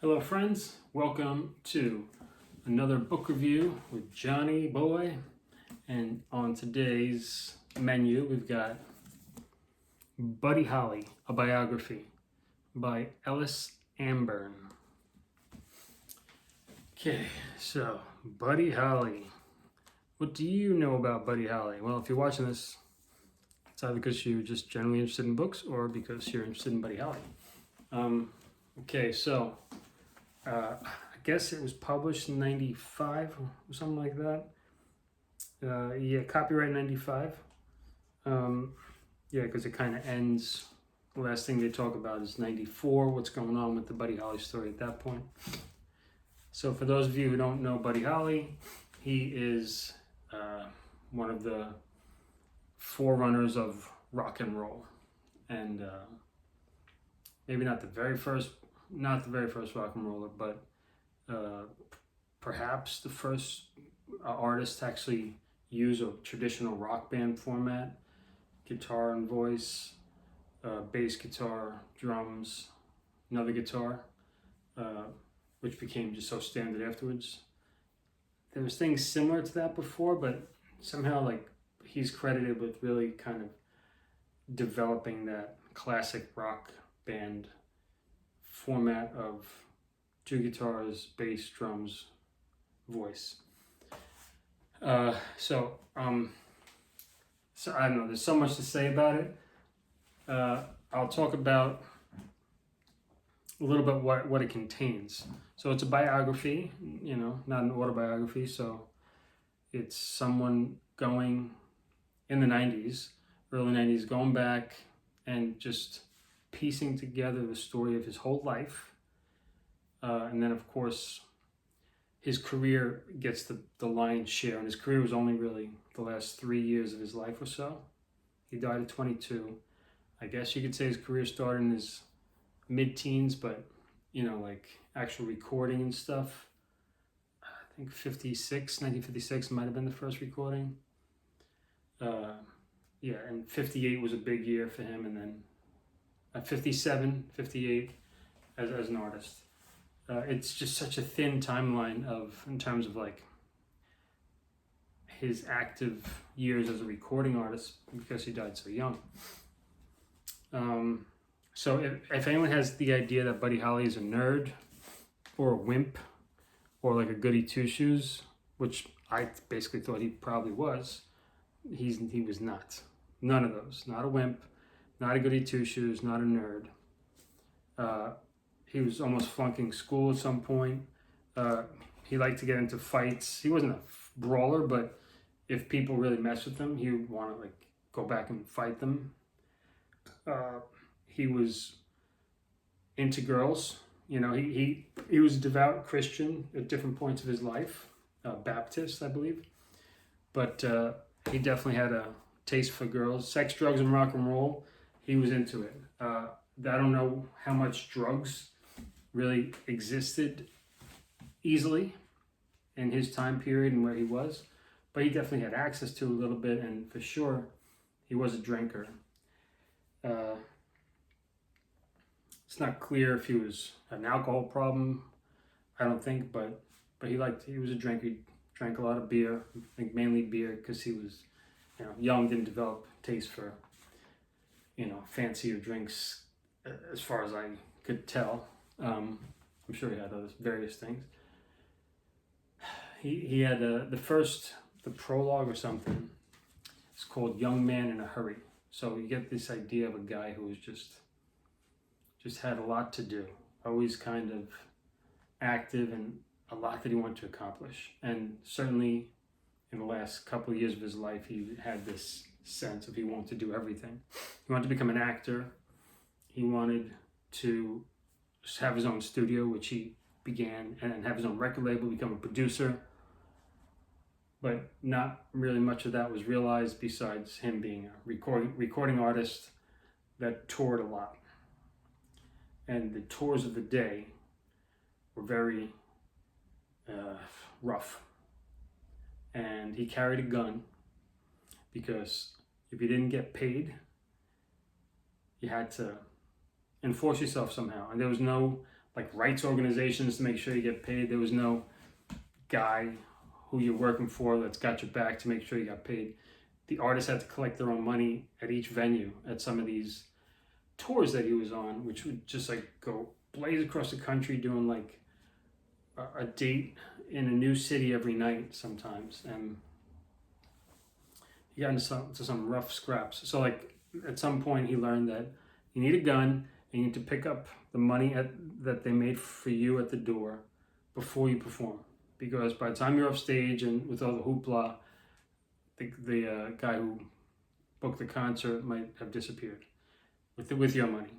Hello friends, welcome to another book review with Johnny Boy. And on today's menu we've got Buddy Holly, a biography by Ellis Amburn. Okay, so Buddy Holly. What do you know about Buddy Holly? Well, if you're watching this, it's either because you're just generally interested in books or because you're interested in Buddy Holly. I guess it was published in 95 or something like that. Copyright 95. Because it kind of ends. The last thing they talk about is 94, what's going on with the Buddy Holly story at that point. So for those of you who don't know Buddy Holly, he is one of the forerunners of rock and roll. And maybe not the very first rock and roller, but perhaps the first artist to actually use a traditional rock band format, guitar and voice, bass guitar, drums, another guitar, which became just so standard afterwards. There was things similar to that before, but somehow he's credited with really kind of developing that classic rock band format of two guitars, bass, drums, voice. So I don't know, there's so much to say about it. I'll talk about a little bit what it contains. So it's a biography, not an autobiography. So it's someone going in the 90s, early 90s, going back and just piecing together the story of his whole life. And then, of course, his career gets the lion's share. And his career was only really the last 3 years of his life or so. He died at 22. I guess you could say his career started in his mid-teens, but, actual recording and stuff. I think 1956 might have been the first recording. And 58 was a big year for him. And then 57, 58 as an artist. It's just such a thin timeline in terms of his active years as a recording artist because he died so young. So if anyone has the idea that Buddy Holly is a nerd or a wimp or a goody two-shoes, which I basically thought he probably was, he was not. None of those. Not a wimp, not a goody two-shoes, not a nerd. He was almost flunking school at some point. He liked to get into fights. He wasn't a brawler, but if people really messed with him, he would want to go back and fight them. He was into girls. He was a devout Christian at different points of his life, Baptist, I believe. But he definitely had a taste for girls, sex, drugs, and rock and roll. He was into it. I don't know how much drugs really existed easily in his time period and where he was, but he definitely had access to a little bit, and for sure he was a drinker. It's not clear if he was an alcohol problem, I don't think, but he was a drinker. He drank a lot of beer, I think mainly beer because he was young, didn't develop taste for fancier drinks as far as I could tell. I'm sure he had various things. He had the prologue or something. It's called "Young Man in a Hurry." So you get this idea of a guy who was just had a lot to do, always kind of active, and a lot that he wanted to accomplish. And certainly, in the last couple of years of his life, he had this sense of he wanted to do everything. He wanted to become an actor. He wanted to have his own studio, which he began, and have his own record label, become a producer. But not really much of that was realized besides him being a recording artist that toured a lot. And the tours of the day were very rough. And he carried a gun because if you didn't get paid, you had to enforce yourself somehow. And there was no like rights organizations to make sure you get paid. There was no guy who you're working for that's got your back to make sure you got paid. The artists had to collect their own money at each venue at some of these tours that he was on, which would just like go blaze across the country doing like a date in a new city every night sometimes. And he got into some rough scraps. So like at some point he learned that you need a gun and you need to pick up the money that they made for you at the door before you perform. Because by the time you're off stage and with all the hoopla, the guy who booked the concert might have disappeared with your money.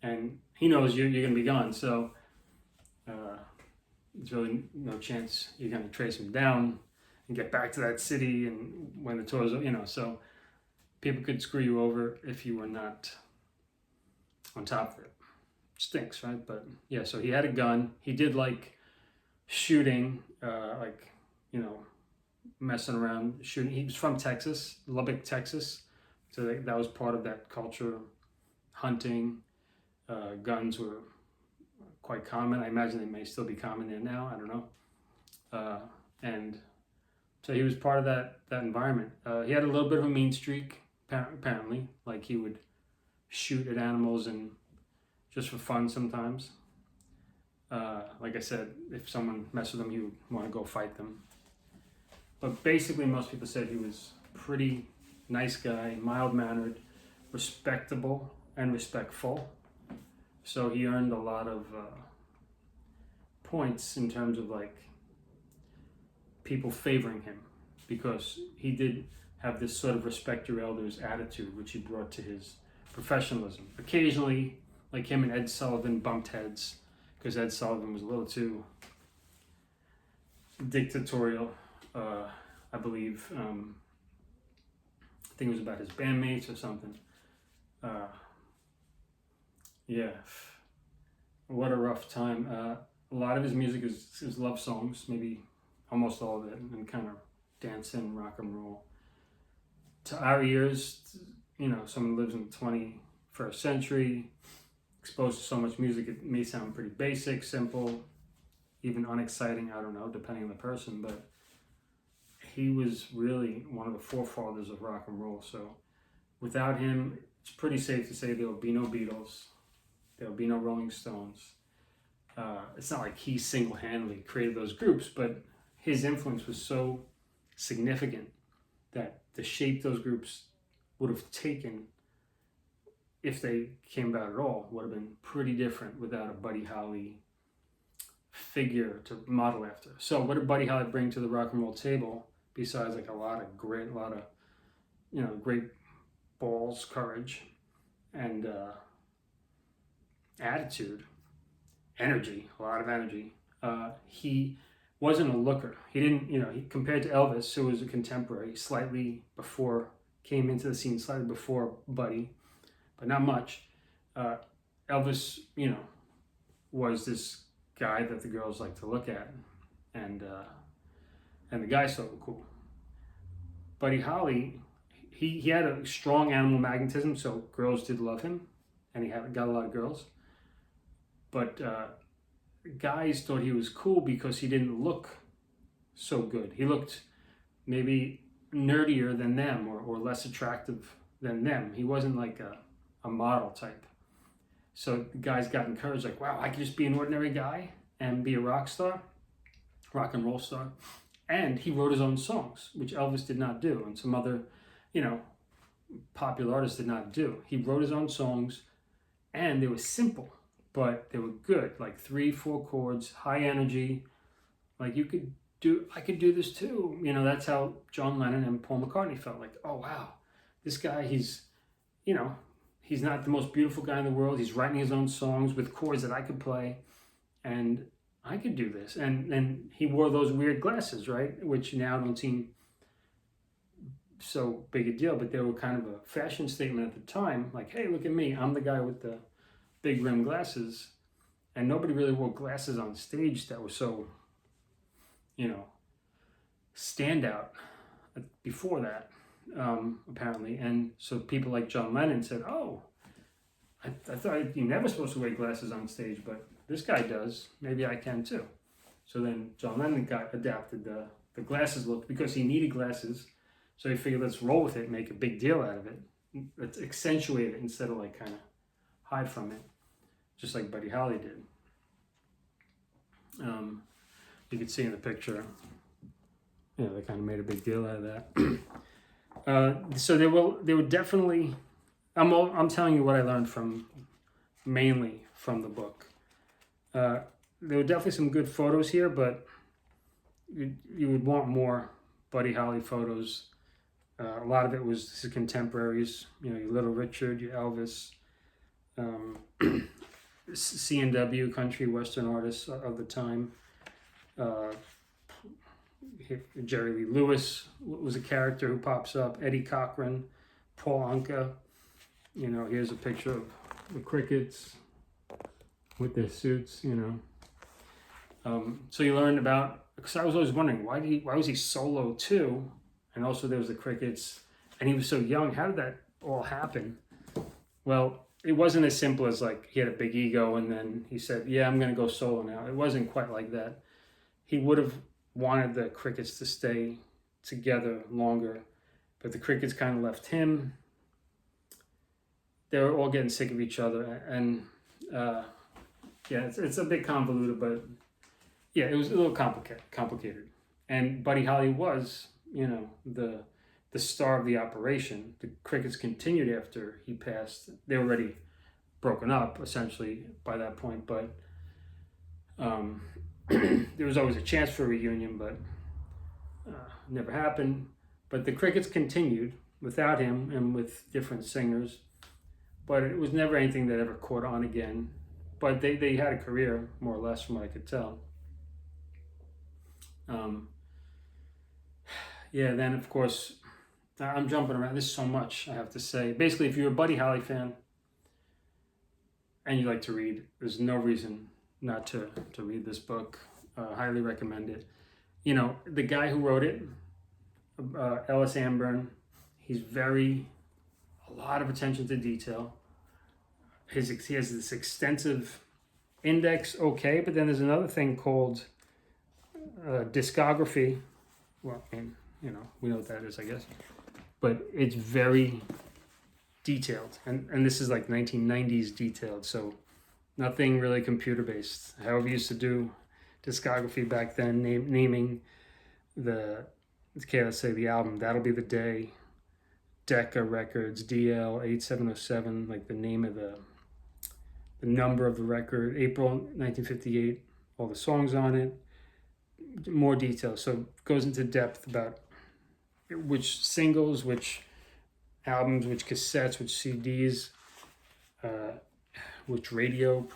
And he knows you're going to be gone, so there's really no chance you're going to trace him down and get back to that city and when the tour's, so people could screw you over if you were not on top of it. Stinks, right? But yeah, so he had a gun. He did like shooting, messing around, shooting. He was from Texas, Lubbock, Texas. So that was part of that culture. Hunting, guns were quite common. I imagine they may still be common there now. I don't know. And so he was part of that environment. He had a little bit of a mean streak, apparently. Like he would shoot at animals and just for fun sometimes. Like I said, if someone messed with him, he would want to go fight them. But basically, most people said he was pretty nice guy, mild-mannered, respectable, and respectful. So he earned a lot of points in terms of like people favoring him because he did have this sort of respect your elders attitude, which he brought to his professionalism. Occasionally, like him and Ed Sullivan bumped heads because Ed Sullivan was a little too dictatorial, I believe. I think it was about his bandmates or something. Yeah, what a rough time. A lot of his music is love songs, maybe almost all of it, and kind of dancing, rock and roll. To our ears, someone who lives in the 21st century, exposed to so much music, it may sound pretty basic, simple, even unexciting, I don't know, depending on the person, but he was really one of the forefathers of rock and roll. So without him, it's pretty safe to say there will be no Beatles, there will be no Rolling Stones. It's not like he single-handedly created those groups, but his influence was so significant that the shape those groups would have taken, if they came about at all, would have been pretty different without a Buddy Holly figure to model after. So what did Buddy Holly bring to the rock and roll table besides like a lot of grit, a lot of, great balls, courage, and attitude, energy, a lot of energy. He wasn't a looker. He didn't, he compared to Elvis, who was a contemporary, came into the scene slightly before Buddy, but not much. Elvis, was this guy that the girls like to look at, and the guys thought were cool. Buddy Holly, he had a strong animal magnetism, so girls did love him, and he got a lot of girls. But guys thought he was cool because he didn't look so good. He looked maybe nerdier than them or less attractive than them. He wasn't like a model type. So guys got encouraged, like, wow, I could just be an ordinary guy and be a rock and roll star. And he wrote his own songs, which Elvis did not do, and some other, popular artists did not do. He wrote his own songs, and they were simple, but they were good, like 3-4 chords, high energy. Like I could do this too. That's how John Lennon and Paul McCartney felt. Like, oh wow, this guy, he's not the most beautiful guy in the world. He's writing his own songs with chords that I could play, and I could do this. And he wore those weird glasses, right? Which now don't seem so big a deal, but they were kind of a fashion statement at the time. Like, hey, look at me. I'm the guy with the big rim glasses. And nobody really wore glasses on stage that were so, standout before that, apparently. And so people like John Lennon said, oh, I thought you're never supposed to wear glasses on stage, but this guy does, maybe I can too. So then John Lennon adapted the glasses look because he needed glasses. So he figured, let's roll with it, make a big deal out of it. Let's accentuate it instead of like kind of hide from it, just like Buddy Holly did. You can see in the picture, they kind of made a big deal out of that. So they were definitely. I'm telling you what I learned mainly from the book. There were definitely some good photos here, but you would want more Buddy Holly photos. A lot of it was his contemporaries, your Little Richard, your Elvis, C&W, country western artists of the time. Jerry Lee Lewis was a character who pops up. Eddie Cochran, Paul Anka. Here's a picture of the Crickets with their suits. So you learn about, because I was always wondering why was he solo too, and also there was the Crickets, and he was so young. How did that all happen? Well, it wasn't as simple as like he had a big ego and then he said, "Yeah, I'm going to go solo now." It wasn't quite like that. He would have wanted the Crickets to stay together longer, but the Crickets kind of left him. They were all getting sick of each other, and it's a bit convoluted, but it was a little complicated. And Buddy Holly was, the star of the operation. The Crickets continued after he passed. They were already broken up essentially by that point, but there was always a chance for a reunion, but never happened. But the Crickets continued without him and with different singers, but it was never anything that ever caught on again. But they had a career, more or less, from what I could tell. Then of course, I'm jumping around. There's so much I have to say. Basically, if you're a Buddy Holly fan and you like to read, there's no reason not to read this book. Highly recommend it. The guy who wrote it, Ellis Amburn, he's a lot of attention to detail. He has this extensive index, okay, but then there's another thing called discography. Well, we know what that is, I guess. But it's very detailed, and this is like 1990s detailed, so nothing really computer-based. However, we used to do discography back then, naming let's say the album, That'll Be the Day, Decca Records, DL 8707, like the name of the number of the record, April 1958, all the songs on it, more details. So it goes into depth about which singles, which albums, which cassettes, which CDs, which radio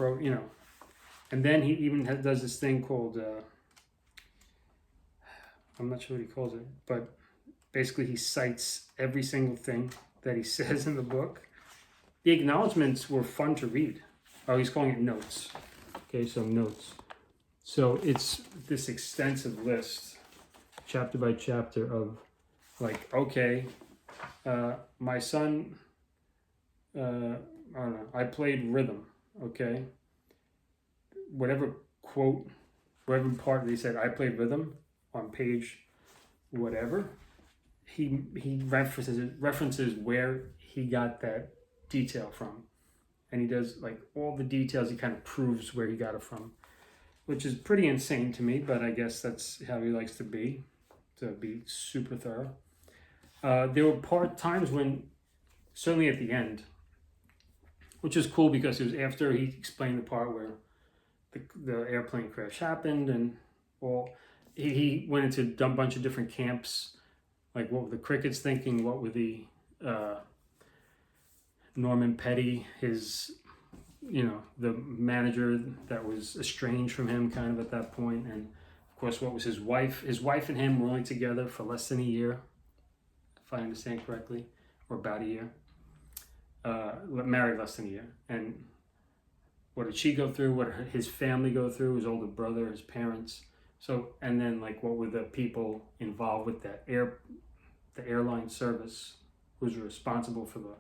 and then he even does this thing called, I'm not sure what he calls it, but basically he cites every single thing that he says in the book. The acknowledgments were fun to read. Oh, he's calling it notes. Okay, so notes. So it's this extensive list, chapter by chapter, of like, okay, my son, I don't know, I played rhythm, okay? Whatever quote, whatever part they said, I played rhythm on page whatever, he references where he got that detail from. And he does like all the details, he kind of proves where he got it from, which is pretty insane to me, but I guess that's how he likes to be super thorough. There were times when, certainly at the end, which is cool because it was after he explained the part where the airplane crash happened, and he went into a bunch of different camps, like what were the Crickets thinking, what were the Norman Petty, his the manager that was estranged from him kind of at that point, and of course what was his wife and him were only together for less than a year, if I understand correctly, or about a year, married less than a year. And what did she go through, what did his family go through, his older brother, his parents. So, and then like what were the people involved with the airline service who's responsible for the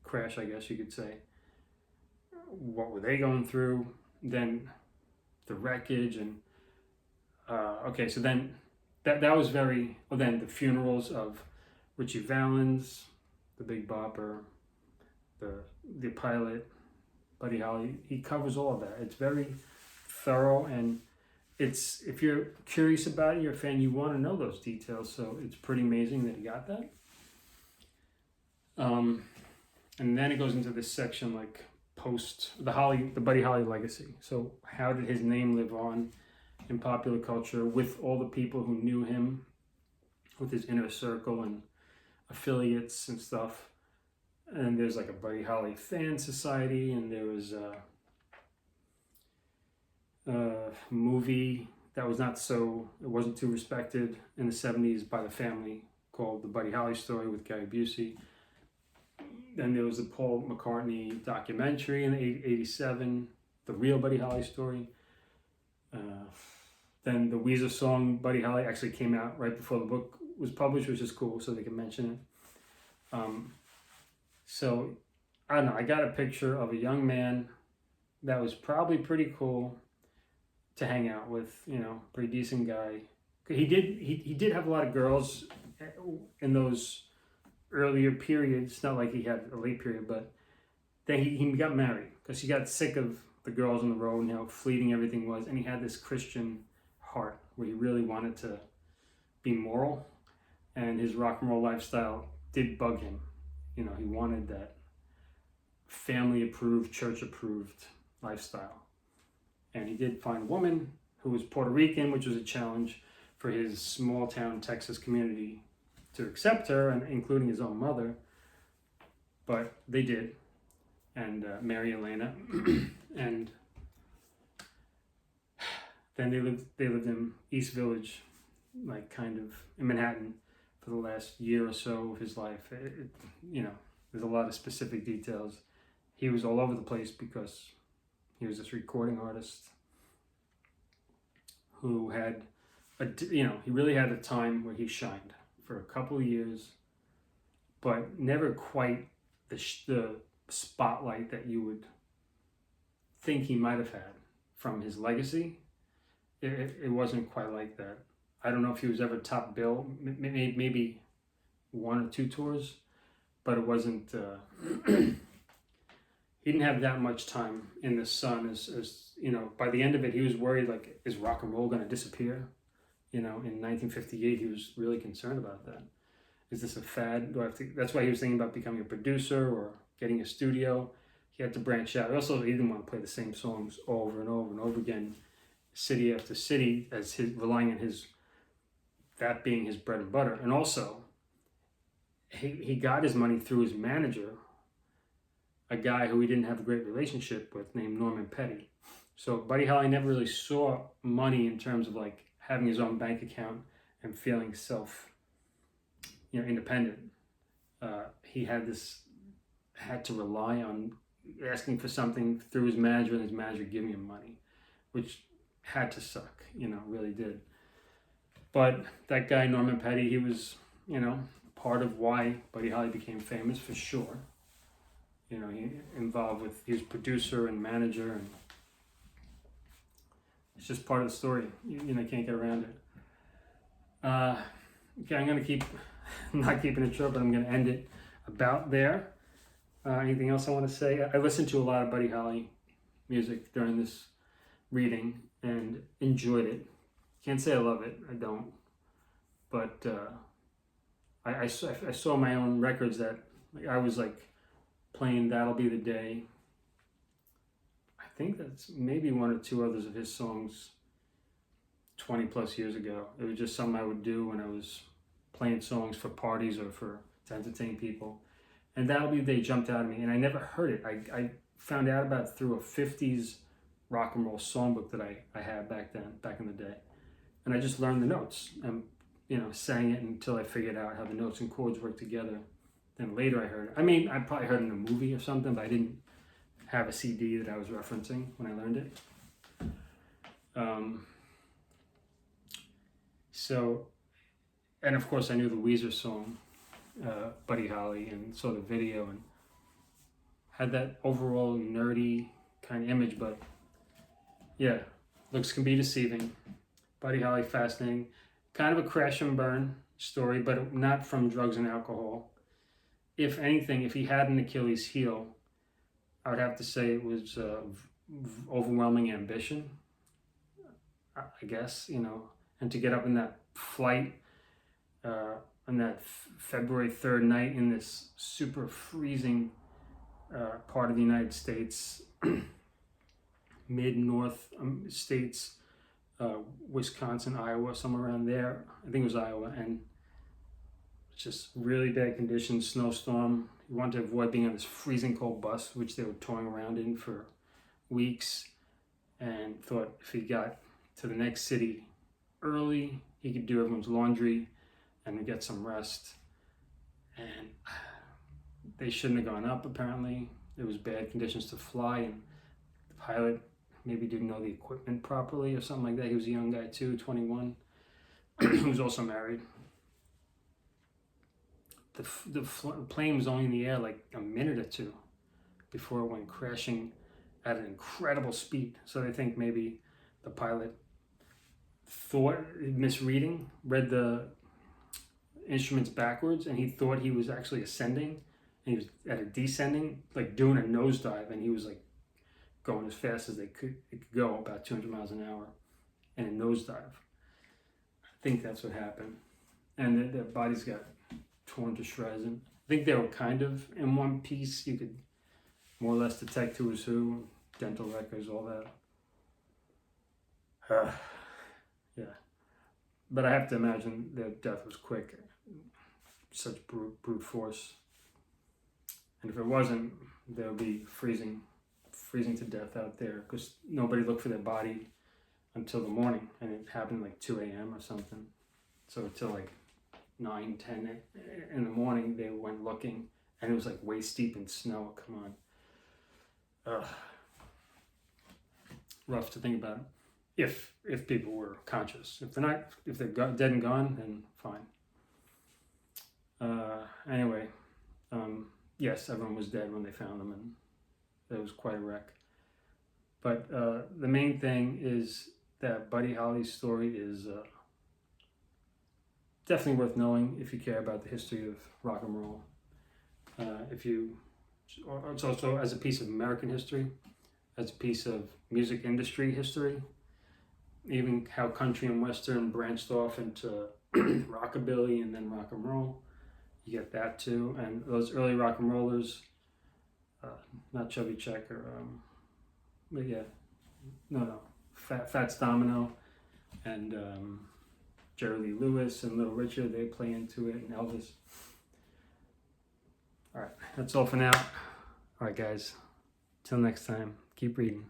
crash, I guess you could say. What were they going through? Then the wreckage, and okay, so then that was very. Well, then the funerals of Richie Valens, the Big Bopper, the pilot, Buddy Holly. He covers all of that. It's very thorough, and it's, if you're curious about it, you're a fan, you want to know those details. So it's pretty amazing that he got that. And then it goes into this section like post the Buddy Holly legacy. So how did his name live on in popular culture with all the people who knew him, with his inner circle and affiliates and stuff. And there's like a Buddy Holly fan society, and there was a movie that was it wasn't too respected in the 70s by the family, called The Buddy Holly Story with Gary Busey. Then there was the Paul McCartney documentary in 87, The Real Buddy Holly Story. Then the Weezer song Buddy Holly actually came out right before the book was published, which is cool, so they can mention it. So, I don't know, I got a picture of a young man that was probably pretty cool to hang out with, pretty decent guy. He did have a lot of girls in those earlier periods, not like he had a late period, but then he got married because he got sick of the girls on the road and how fleeting everything was, and he had this Christian heart where he really wanted to be moral, and his rock and roll lifestyle did bug him. He wanted that family approved, church approved lifestyle. And he did find a woman who was Puerto Rican, which was a challenge for his small town Texas community to accept her, and including his own mother. But they did, and Mary Elena, and then they lived in East Village, like kind of in Manhattan, for the last year or so of his life. There's a lot of specific details. He was all over the place because he was this recording artist who had, he really had a time where he shined for a couple of years, but never quite the spotlight that you would think he might have had from his legacy. It wasn't quite like that. I don't know if he was ever top bill, maybe one or two tours, but it wasn't, he didn't have that much time in the sun as by the end of it, he was worried, like, is rock and roll going to disappear? In 1958, he was really concerned about that. Is this a fad? That's why he was thinking about becoming a producer or getting a studio. He had to branch out. Also, he didn't want to play the same songs over and over and over again, city after city, relying on that being his bread and butter. And also, he got his money through his manager, a guy who he didn't have a great relationship with, named Norman Petty. So Buddy Holly never really saw money in terms of like having his own bank account and feeling independent. He had to rely on asking for something through his manager, and his manager giving him money, which had to suck, really did. But that guy, Norman Petty, he was, part of why Buddy Holly became famous, for sure. He was producer and manager, and it's just part of the story. Can't get around it. Okay, I'm going to not keeping it short, but I'm going to end it about there. Anything else I want to say? I listened to a lot of Buddy Holly music during this reading and enjoyed it. Can't say I love it, I don't. But I saw my own records that I was like playing That'll Be the Day. I think that's maybe one or two others of his songs 20 plus years ago. It was just something I would do when I was playing songs for parties or to entertain people. And That'll Be the Day jumped out at me, and I never heard it. I found out about it through a 50s rock and roll songbook that I had back in the day. And I just learned the notes and, sang it until I figured out how the notes and chords work together. Then later I heard it. I mean, I probably heard it in a movie or something, but I didn't have a CD that I was referencing when I learned it. And of course I knew the Weezer song, Buddy Holly, and saw the video and had that overall nerdy kind of image, but yeah, Looks can be deceiving. Buddy Holly, fascinating. Kind of a crash and burn story, but not from drugs and alcohol. If anything, if he had an Achilles heel, I would have to say it was overwhelming ambition, I guess, and to get up in that flight on that February 3rd night in this super freezing part of the United States, mid-north states, Wisconsin, Iowa, somewhere around there. I think it was Iowa, and it's just really bad conditions, snowstorm. He wanted to avoid being on this freezing cold bus, which they were touring around in for weeks, and thought if he got to the next city early, he could do everyone's laundry and get some rest. And they shouldn't have gone up, apparently. It was bad conditions to fly, and the pilot maybe didn't know the equipment properly or something like that. He was a young guy too, 21. He was also married. The plane was only in the air like a minute or two before it went crashing at an incredible speed. So they think maybe the pilot thought, read the instruments backwards, and he thought he was actually ascending, and he was at a descending, like doing a nosedive, and he was like going as fast as it could go, about 200 miles an hour, in a nosedive. I think that's what happened. And their bodies got torn to shreds, and I think they were kind of in one piece. You could more or less detect who was who, dental records, all that. Yeah. But I have to imagine their death was quick. Such brute force. And if it wasn't, they would be freezing to death out there, because nobody looked for their body until the morning, and it happened like 2 a.m. or something. So until like 9, 10 in the morning, they went looking, and it was like waist deep in snow. Come on. Rough to think about. If people were conscious. If they're not, if they're dead and gone, then fine. Anyway, yes, everyone was dead when they found them, and it was quite a wreck. But the main thing is that Buddy Holly's story is definitely worth knowing if you care about the history of rock and roll. It's also as a piece of American history, as a piece of music industry history, even how country and western branched off into rockabilly and then rock and roll. You get that too, and those early rock and rollers, not Chubby Checker, but yeah, no, Fats Domino and Jerry Lee Lewis and Little Richard, they play into it, and Elvis. All right, that's all for now. All right, guys, till next time, keep reading.